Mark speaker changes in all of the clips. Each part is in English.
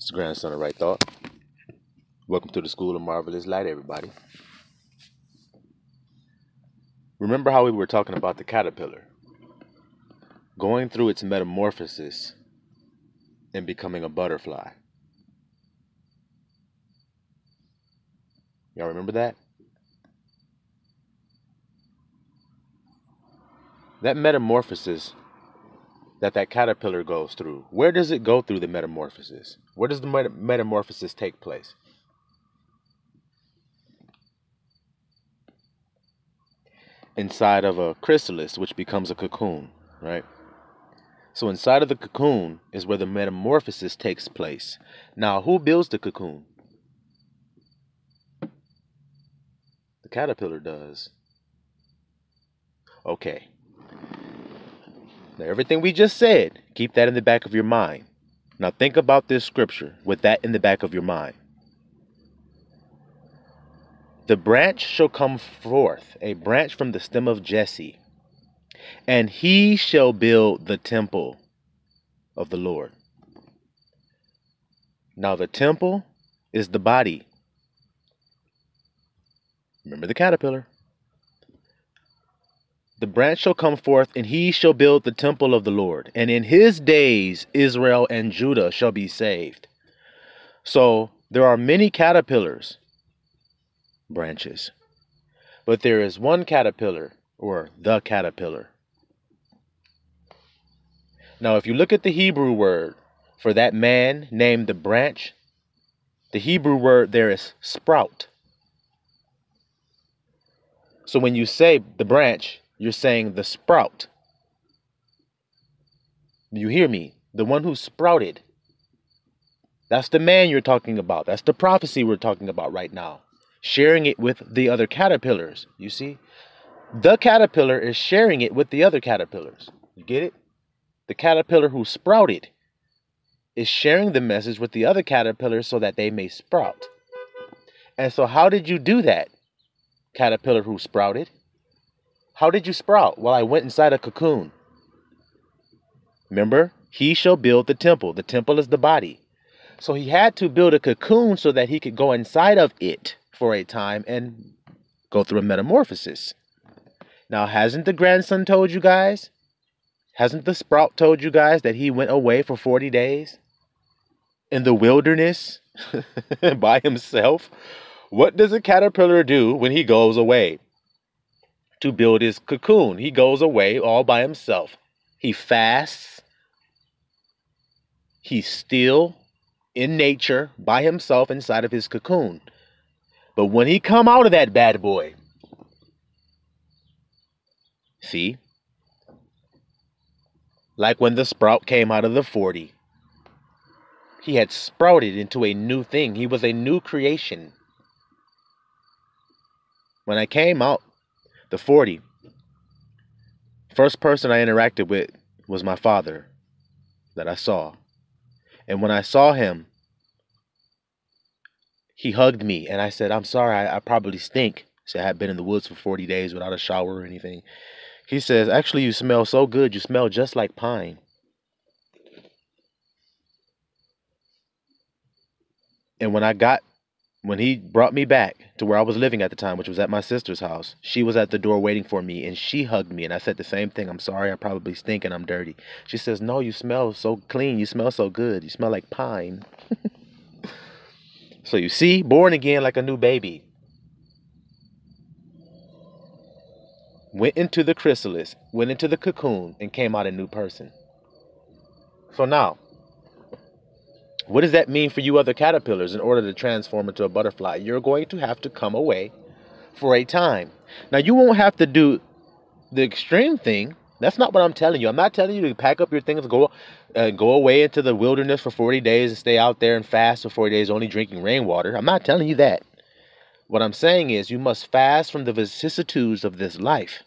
Speaker 1: It's the grandson of Right Thought. Welcome to the School of Marvelous Light, everybody. Remember how we were talking about the caterpillar going through its metamorphosis and becoming a butterfly? Y'all remember that? That metamorphosis that caterpillar goes through, where does it go through the metamorphosis? Where does the metamorphosis take place? Inside of a chrysalis, which becomes a cocoon, right? So inside of the cocoon is where the metamorphosis takes place. Now, who builds the cocoon? The caterpillar does. Okay. Now, everything we just said, keep that in the back of your mind. Now, think about this scripture with that in the back of your mind. The branch shall come forth, a branch from the stem of Jesse, and he shall build the temple of the Lord. Now, the temple is the body. Remember the caterpillar. The branch shall come forth, and he shall build the temple of the Lord. And in his days, Israel and Judah shall be saved. So there are many caterpillars, branches, but there is one caterpillar, or the caterpillar. Now, if you look at the Hebrew word for that man named the branch, the Hebrew word there is sprout. So when you say the branch, you're saying the sprout. You hear me? The one who sprouted. That's the man you're talking about. That's the prophecy we're talking about right now. Sharing it with the other caterpillars. You see? The caterpillar is sharing it with the other caterpillars. You get it? The caterpillar who sprouted is sharing the message with the other caterpillars so that they may sprout. And so how did you do that, caterpillar who sprouted? How did you sprout? Well, I went inside a cocoon. Remember? He shall build the temple. The temple is the body. So he had to build a cocoon so that he could go inside of it for a time and go through a metamorphosis. Now, hasn't the grandson told you guys? Hasn't the sprout told you guys that he went away for 40 days in the wilderness by himself? What does a caterpillar do when he goes away to build his cocoon? He goes away all by himself. He fasts. He's still in nature by himself inside of his cocoon. But when he come out of that bad boy, see, like when the sprout came out of the 40, he had sprouted into a new thing. He was a new creation. When I came out the 40, first person I interacted with was my father that I saw. And when I saw him, he hugged me, and I said, I'm sorry, I probably stink. So I had been in the woods for 40 days without a shower or anything. He says, actually, you smell so good. You smell just like pine. And when he brought me back to where I was living at the time, which was at my sister's house, she was at the door waiting for me, and she hugged me. And I said the same thing. I'm sorry, I probably stink and I'm dirty. She says, no, you smell so clean. You smell so good. You smell like pine. So you see, born again like a new baby. Went into the chrysalis, went into the cocoon, and came out a new person. So now, what does that mean for you other caterpillars? In order to transform into a butterfly, you're going to have to come away for a time. Now, you won't have to do the extreme thing. That's not what I'm telling you. I'm not telling you to pack up your things, go away into the wilderness for 40 days and stay out there and fast for 40 days, only drinking rainwater. I'm not telling you that. What I'm saying is you must fast from the vicissitudes of this life,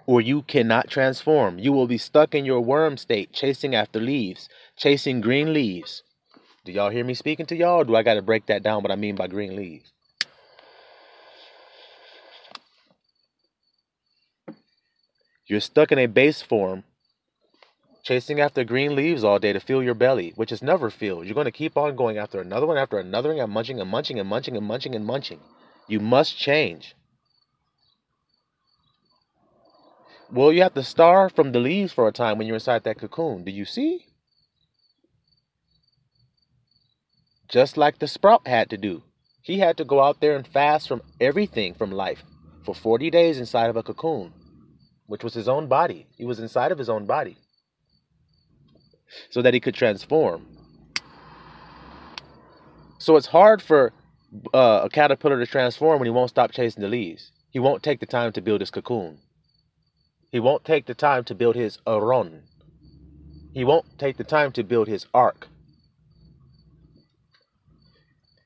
Speaker 1: or you cannot transform. You will be stuck in your worm state, chasing after leaves, chasing green leaves. Do y'all hear me speaking to y'all, or do I got to break that down, what I mean by green leaves? You're stuck in a base form chasing after green leaves all day to fill your belly, which is never filled. You're going to keep on going after another one, and munching and munching and munching and munching and munching. You must change. Well, you have to starve from the leaves for a time when you're inside that cocoon. Do you see? Just like the sprout had to do. He had to go out there and fast from everything from life for 40 days inside of a cocoon, which was his own body. He was inside of his own body so that he could transform. So it's hard for a caterpillar to transform when he won't stop chasing the leaves. He won't take the time to build his cocoon. He won't take the time to build his aron. He won't take the time to build his ark.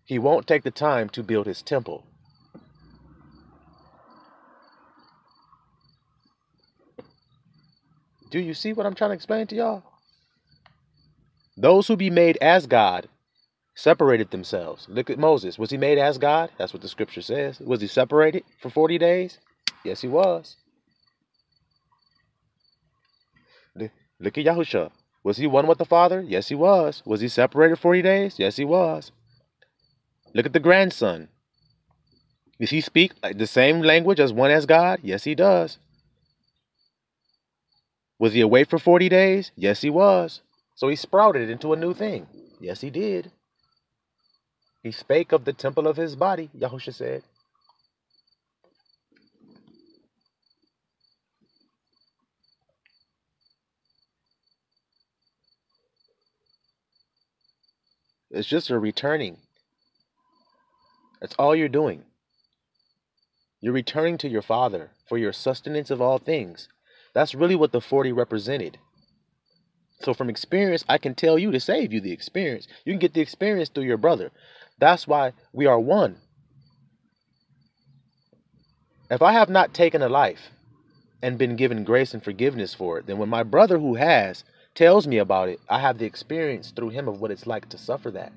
Speaker 1: He won't take the time to build his temple. Do you see what I'm trying to explain to y'all? Those who be made as God separated themselves. Look at Moses. Was he made as God? That's what the scripture says. Was he separated for 40 days? Yes, he was. Look at Yahusha. Was he one with the Father? Yes, he was. Was he separated 40 days? Yes, he was. Look at the grandson. Does he speak the same language as one as God? Yes, he does. Was he away for 40 days? Yes, he was. So he sprouted into a new thing. Yes, he did. He spake of the temple of his body, Yahusha said. It's just a returning. That's all you're doing. You're returning to your Father for your sustenance of all things. That's really what the 40 represented. So from experience, I can tell you to save you the experience. You can get the experience through your brother. That's why we are one. If I have not taken a life and been given grace and forgiveness for it, then when my brother who has tells me about it, I have the experience through him of what it's like to suffer that.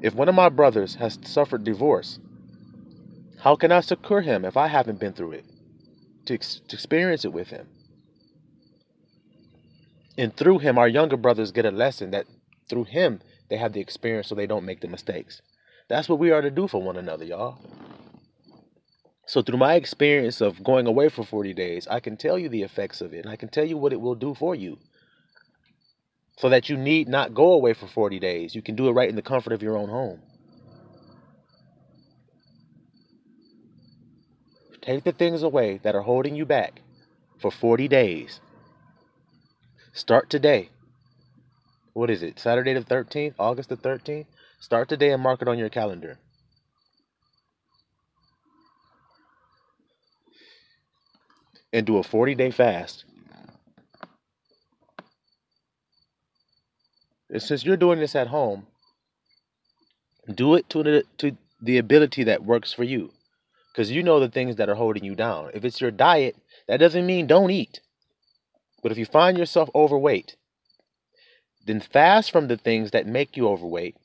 Speaker 1: If one of my brothers has suffered divorce, how can I succor him if I haven't been through it, to experience it with him? And through him, our younger brothers get a lesson that through him, they have the experience so they don't make the mistakes. That's what we are to do for one another, y'all. So through my experience of going away for 40 days, I can tell you the effects of it, and I can tell you what it will do for you. So that you need not go away for 40 days. You can do it right in the comfort of your own home. Take the things away that are holding you back for 40 days. Start today. What is it? Saturday the 13th? August the 13th? Start today and mark it on your calendar. And do a 40-day fast. And since you're doing this at home, do it to the ability that works for you. Because you know the things that are holding you down. If it's your diet, that doesn't mean don't eat. But if you find yourself overweight, then fast from the things that make you overweight.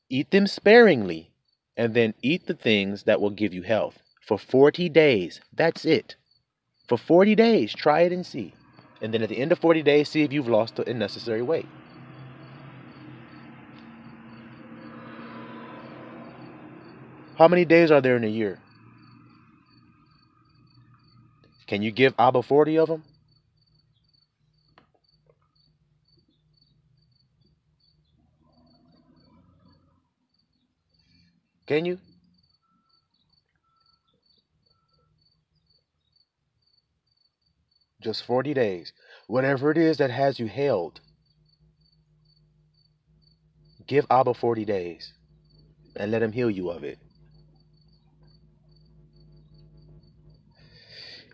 Speaker 1: Eat them sparingly, and then eat the things that will give you health. For 40 days, that's it. For 40 days, try it and see. And then at the end of 40 days, see if you've lost the unnecessary weight. How many days are there in a year? Can you give Abba 40 of them? Can you? Just 40 days. Whatever it is that has you held, give Abba 40 days and let him heal you of it.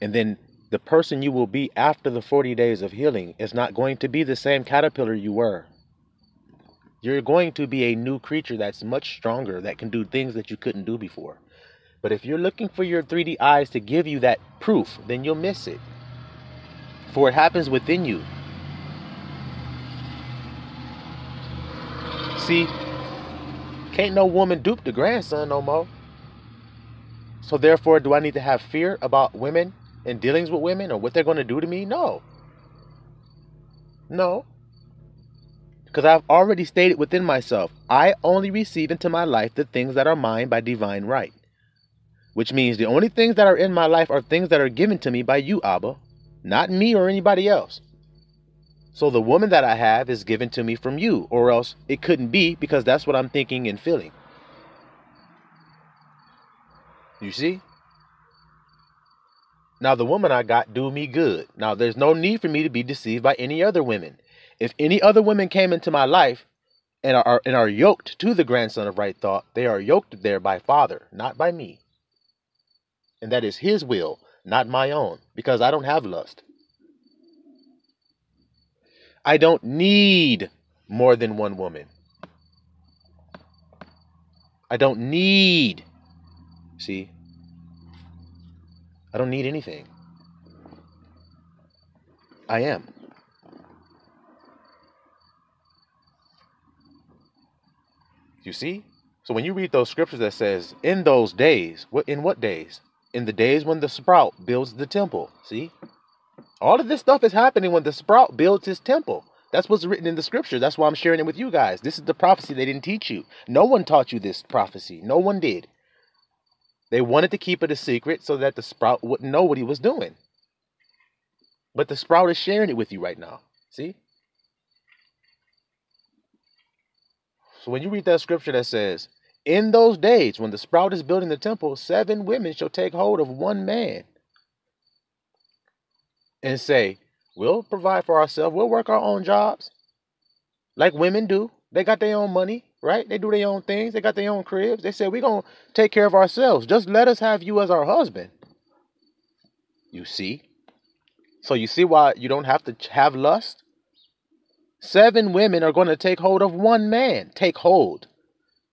Speaker 1: And then the person you will be after the 40 days of healing is not going to be the same caterpillar you were. You're going to be a new creature that's much stronger, that can do things that you couldn't do before. But if you're looking for your 3D eyes to give you that proof, then you'll miss it. For it happens within you. See, can't no woman dupe the grandson no more. So therefore, do I need to have fear about women in dealings with women or what they're going to do to me? No. No. Because I've already stated within myself, I only receive into my life the things that are mine by divine right. Which means the only things that are in my life are things that are given to me by you, Abba. Not me or anybody else. So the woman that I have is given to me from you, or else it couldn't be, because that's what I'm thinking and feeling. You see? Now the woman I got do me good. Now there's no need for me to be deceived by any other women. If any other women came into my life and are yoked to the grandson of right thought, they are yoked there by Father, not by me. And that is his will, not my own, because I don't have lust. I don't need more than one woman. I don't need, see, I don't need anything. I am. You see? So when you read those scriptures that says, in those days, in what days? In the days when the sprout builds the temple. See? All of this stuff is happening when the sprout builds his temple. That's what's written in the scripture. That's why I'm sharing it with you guys. This is the prophecy they didn't teach you. No one taught you this prophecy. No one did. They wanted to keep it a secret so that the sprout wouldn't know what he was doing. But the sprout is sharing it with you right now. See? So when you read that scripture that says, in those days when the sprout is building the temple, 7 women shall take hold of one man and say, we'll provide for ourselves. We'll work our own jobs like women do. They got their own money, right? They do their own things. They got their own cribs. They said, we're going to take care of ourselves. Just let us have you as our husband. You see? So you see why you don't have to have lust? 7 women are going to take hold of one man. Take hold.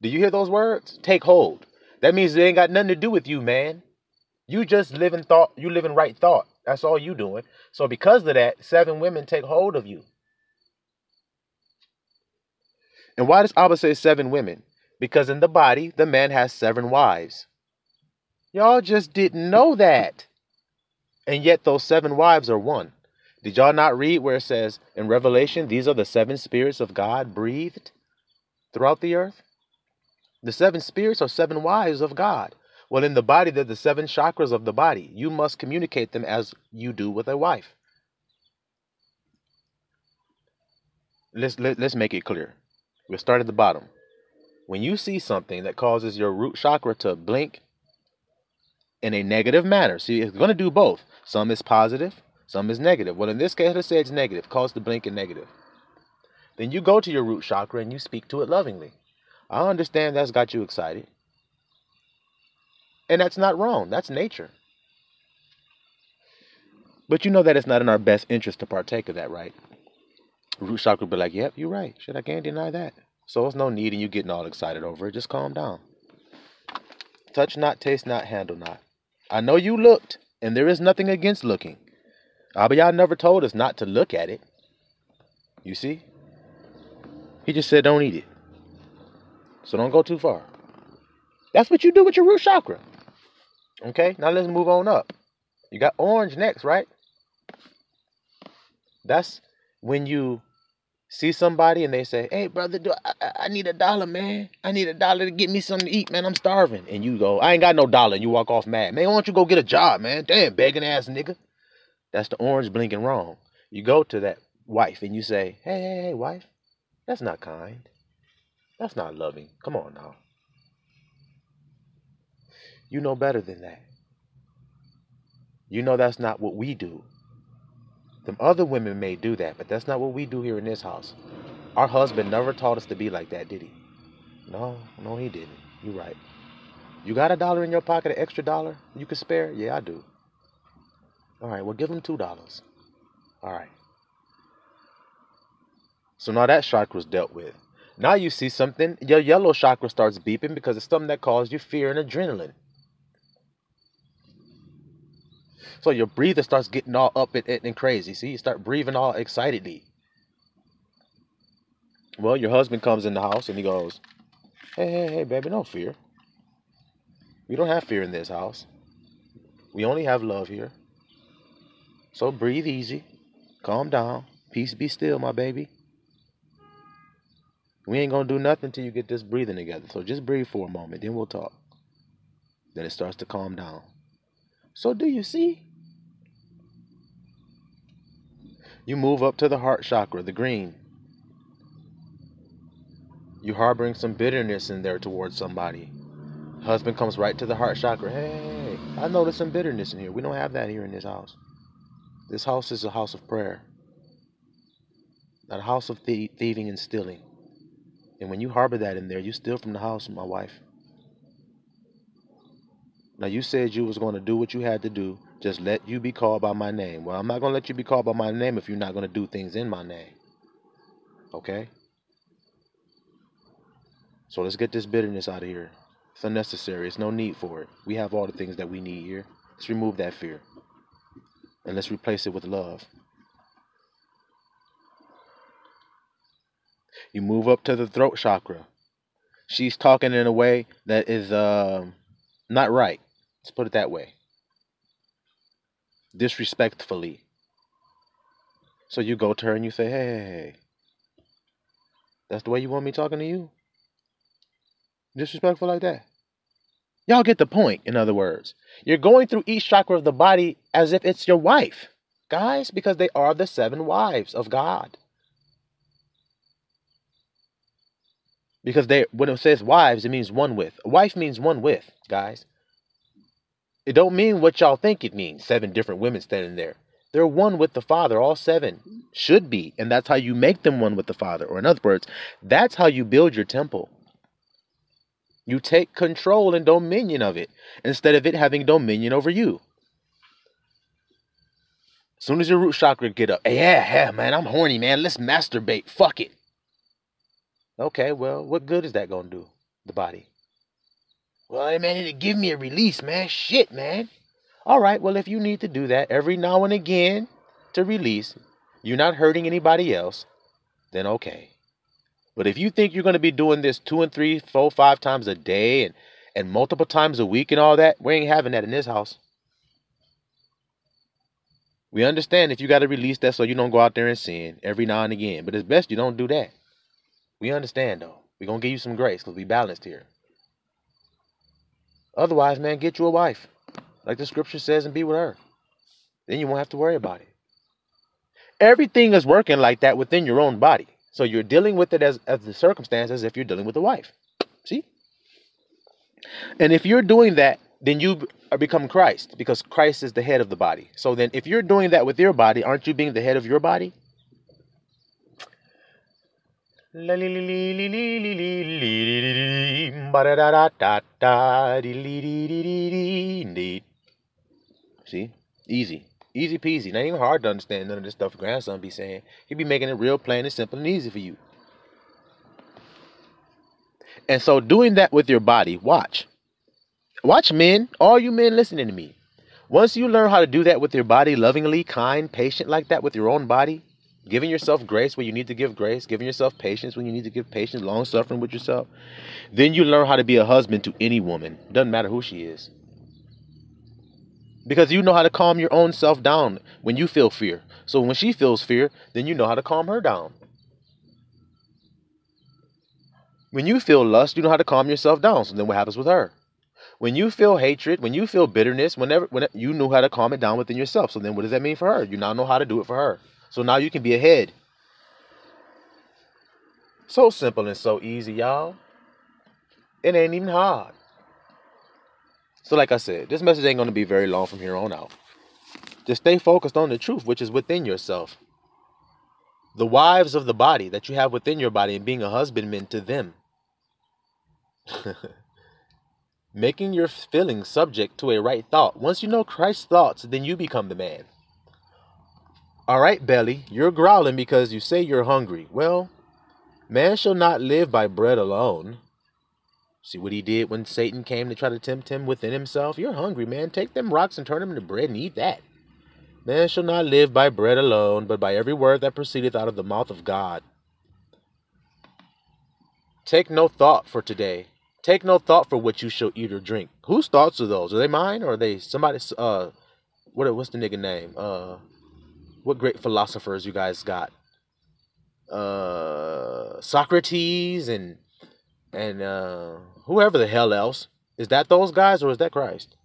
Speaker 1: Do you hear those words? Take hold. That means they ain't got nothing to do with you, man. You just live in thought. You live in right thought. That's all you doing. So because of that, 7 women take hold of you. And why does Abba say 7 women? Because in the body, the man has 7 wives. Y'all just didn't know that. And yet those 7 wives are one. Did y'all not read where it says in Revelation, these are the 7 spirits of God breathed throughout the earth? The 7 spirits are 7 wives of God. Well, in the body, they're the 7 chakras of the body. You must communicate them as you do with a wife. Let's make it clear. We'll start at the bottom. When you see something that causes your root chakra to blink in a negative manner, see, it's going to do both. Some is positive, some is negative. Well, in this case, let's say it's negative, cause the blink in negative. Then you go to your root chakra and you speak to it lovingly. I understand that's got you excited. And that's not wrong. That's nature. But you know that it's not in our best interest to partake of that, right? Root chakra will be like, yep, you're right. Shit, I can't deny that. So there's no need in you getting all excited over it. Just calm down. Touch not, taste not, handle not. I know you looked, and there is nothing against looking. Abba Yah never told us not to look at it. You see? He just said don't eat it. So don't go too far. That's what you do with your root chakra. Okay, now let's move on up. You got orange next, right? That's when you see somebody and they say, hey, brother, I need $1, man. I need $1 to get me something to eat, man. I'm starving. And you go, I ain't got no dollar. And you walk off mad. Man, why don't you go get a job, man? Damn, begging ass nigga. That's the orange blinking wrong. You go to that wife and you say, hey, wife, that's not kind. That's not loving. Come on now. You know better than that. You know that's not what we do. Them other women may do that, but that's not what we do here in this house. Our husband never taught us to be like that, did he? No, he didn't. You're right. You got $1 in your pocket, an extra $1 you can spare? Yeah, I do. All right, well, give him $2. All right. So now that chakra's dealt with. Now you see something, your yellow chakra starts beeping because it's something that caused you fear and adrenaline. So your breathing starts getting all up and crazy. See, you start breathing all excitedly. Well, your husband comes in the house and he goes, hey, baby, no fear. We don't have fear in this house. We only have love here. So breathe easy. Calm down. Peace be still, my baby. We ain't gonna do nothing till you get this breathing together. So just breathe for a moment, then we'll talk. Then it starts to calm down. So do you see? You move up to the heart chakra, the green. You harboring some bitterness in there towards somebody. Husband comes right to the heart chakra. Hey, I noticed some bitterness in here. We don't have that here in this house. This house is a house of prayer, not a house of thieving and stealing. And when you harbor that in there, you steal from the house, my wife. Now, you said you was going to do what you had to do. Just let you be called by my name. Well, I'm not going to let you be called by my name if you're not going to do things in my name. Okay? So let's get this bitterness out of here. It's unnecessary. It's no need for it. We have all the things that we need here. Let's remove that fear. And let's replace it with love. You move up to the throat chakra. She's talking in a way that is not right. Let's put it that way. Disrespectfully. So you go to her and you say, hey, that's the way you want me talking to you? Disrespectful like that? Y'all get the point, in other words. You're going through each chakra of the body as if it's your wife. Guys, because they are the 7 wives of God. Because when it says wives, it means one with. A wife means one with, guys. It don't mean what y'all think it means. 7 different women standing there. They're one with the Father. All 7 should be. And that's how you make them one with the Father. Or in other words, that's how you build your temple. You take control and dominion of it instead of it having dominion over you. As soon as your root chakra get up, hey, yeah, man, I'm horny, man. Let's masturbate. Fuck it. Okay, well, what good is that going to do the body? Well, man, it'll give me a release, man. Shit, man. All right, well, if you need to do that every now and again to release, you're not hurting anybody else, then okay. But if you think you're going to be doing this 2 and 3, 4, 5 times a day and multiple times a week and all that, we ain't having that in this house. We understand if you got to release that so you don't go out there and sin every now and again. But it's best you don't do that. We understand, though. We're going to give you some grace because we balanced here. Otherwise, man, get you a wife. Like the scripture says, and be with her. Then you won't have to worry about it. Everything is working like that within your own body. So you're dealing with it as the circumstances if you're dealing with a wife. See? And if you're doing that, then you are become Christ, because Christ is the head of the body. So then if you're doing that with your body, aren't you being the head of your body? See? Easy. Easy peasy. Not even hard to understand none of this stuff grandson be saying. He be making it real plain and simple and easy for you. And so doing that with your body, watch. Watch, men. All you men listening to me. Once you learn how to do that with your body, lovingly, kind, patient like that with your own body, giving yourself grace where you need to give grace, giving yourself patience when you need to give patience, long-suffering with yourself, then you learn how to be a husband to any woman. Doesn't matter who she is. Because you know how to calm your own self down when you feel fear. So when she feels fear, then you know how to calm her down. When you feel lust, you know how to calm yourself down. So then what happens with her? When you feel hatred, when you feel bitterness, whenever you know how to calm it down within yourself. So then what does that mean for her? You now know how to do it for her. So now you can be ahead. So simple and so easy, y'all. It ain't even hard. So like I said, this message ain't going to be very long from here on out. Just stay focused on the truth, which is within yourself. The wives of the body that you have within your body and being a husbandman to them. Making your feelings subject to a right thought. Once you know Christ's thoughts, then you become the man. All right, belly, you're growling because you say you're hungry. Well, man shall not live by bread alone. See what he did when Satan came to try to tempt him within himself? You're hungry, man. Take them rocks and turn them into bread and eat that. Man shall not live by bread alone, but by every word that proceedeth out of the mouth of God. Take no thought for today. Take no thought for what you shall eat or drink. Whose thoughts are those? Are they mine or are they somebody's? What's the nigga name? What great philosophers you guys got? Socrates and whoever the hell else. Is that those guys or is that Christ?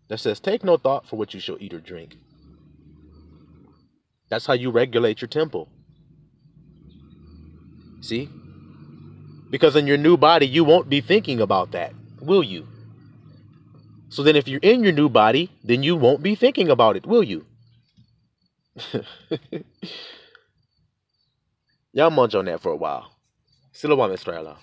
Speaker 1: That says, take no thought for what you shall eat or drink. That's how you regulate your temple. See? Because in your new body, you won't be thinking about that, will you? So then if you're in your new body, then you won't be thinking about it, will you? Y'all munch on that for a while. Silawam Israel.